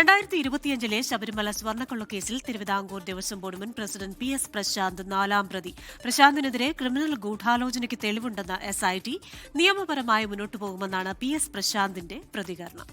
2025 Sabarimala സ്വർണ്ണക്കൊള്ളക്കേസിൽ Thiruvithamkoor Devaswom board മുൻ president PS Prashant 4ാം പ്രതി. പ്രശാന്തിനെതിരെ criminal ഗൂഢാലോചനയ്ക്ക് തെളിവുണ്ടെന്ന SIT നിയമപരമായി മുന്നോട്ടു പോകുമെന്നാണ് PS പ്രശാന്തിന്റെ പ്രതികരണം.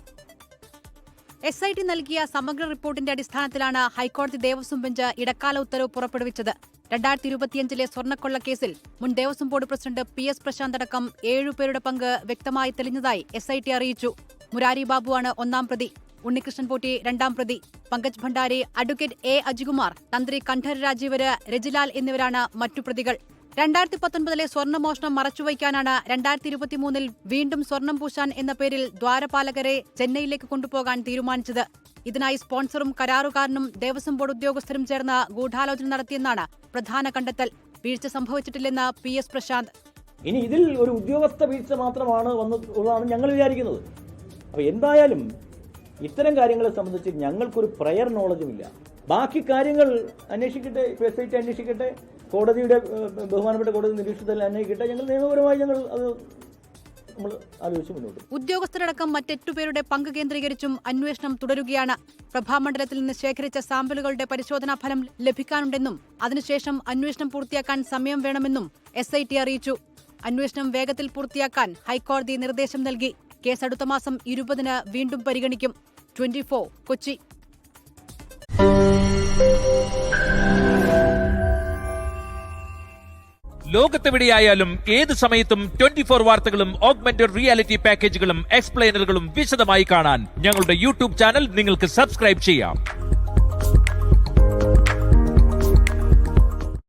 SIT നൽകിയ സമഗ്ര റിപ്പോർട്ടിന്റെ അടിസ്ഥാനത്തിലാണ് ഹൈക്കോടതി ദേവസ്വം ബെഞ്ച് ഇടക്കാല ഉത്തരവ് പുറപ്പെടുവിച്ചത്. 2025 സ്വർണ്ണക്കൊള്ളക്കേസിൽ മുൻ Devaswom board president PS Prashanth അടക്കം 7 പേരുടെ പങ്ക് വ്യക്തമായി തെളിഞ്ഞതായി SIT അറിയിച്ചു. മുരാരി ബാബുവാണ് 1ാം പ്രതി, ഉണ്ണികൃഷ്ണൻ പോറ്റി 2ാം പ്രതി, പങ്കജ് ഭണ്ഡാരി, അഡ്വക്കേറ്റ് A അജികുമാർ, തന്ത്രി കണ്ഠര രാജീവര്, രജിലാൽ എന്നിവരാണ് മറ്റു പ്രതികൾ. 2019 സ്വർണ്ണമോഷണം മറച്ചുവയ്ക്കാനാണ് 2023 വീണ്ടും സ്വർണം പൂശാൻ എന്ന പേരിൽ ദ്വാരപാലകരെ ചെന്നൈയിലേക്ക് കൊണ്ടുപോകാൻ തീരുമാനിച്ചത്. ഇതിനായി സ്പോൺസറും കരാറുകാരനും ദേവസ്വം ബോർഡ് ഉദ്യോഗസ്ഥരും ചേർന്ന് ഗൂഢാലോചന നടത്തിയെന്നാണ് പ്രധാന കണ്ടെത്തൽ. വീഴ്ച സംഭവിച്ചിട്ടില്ലെന്ന് PS പ്രശാന്ത്. ഇനി ഇതിൽ ഒരു ഉദ്യോഗസ്ഥ വീഴ്ച മാത്രമാണ് വന്നതാണ് ഞങ്ങൾ വിചാരിക്കുന്നത്. അപ്പോൾ എന്തായാലും ഇത്തരം കാര്യങ്ങളെ സംബന്ധിച്ച് ഞങ്ങൾക്കൊരു പ്രയർ നോളജുമില്ല. ബാക്കി കാര്യങ്ങൾ അന്വേഷിക്കട്ടെ, SIT അന്വേഷിക്കട്ടെ, കോടതിയുടെ ബഹുമാനപ്പെട്ട കോടതി നിരീക്ഷണത്തിൽ അന്വേഷിക്കട്ടെ. ഞങ്ങൾ നിയമപരമായി അത് നമ്മൾ ആലോചിച്ച് മുന്നോട്ട്. ഉദ്യോഗസ്ഥരടക്കം മറ്റെട്ടു പേരുടെ പങ്ക് കേന്ദ്രീകരിച്ചും അന്വേഷണം തുടരുകയാണ്. പ്രഭാമണ്ഡലത്തിൽ നിന്ന് ശേഖരിച്ച സാമ്പിളുകളുടെ പരിശോധനാ ഫലം ലഭിക്കാനുണ്ടെന്നും അതിനുശേഷം അന്വേഷണം പൂർത്തിയാക്കാൻ സമയം വേണമെന്നും SIT അറിയിച്ചു. അന്വേഷണം വേഗത്തിൽ പൂർത്തിയാക്കാൻ ഹൈക്കോടതി നിർദ്ദേശം നൽകി. കേസ് അടുത്ത മാസം 20-ന് വീണ്ടും പരിഗണിക്കും. 24 കൊച്ചി. ലോകത്തെവിടെയായാലും ഏത് സമയത്തും 24 വാർത്തകളും ഓഗ്മെന്റഡ് റിയാലിറ്റി പാക്കേജുകളും എക്സ്പ്ലെയിനറുകളും വിശദമായി കാണാൻ ഞങ്ങളുടെ YouTube ചാനൽ നിങ്ങൾക്ക് സബ്സ്ക്രൈബ് ചെയ്യാം.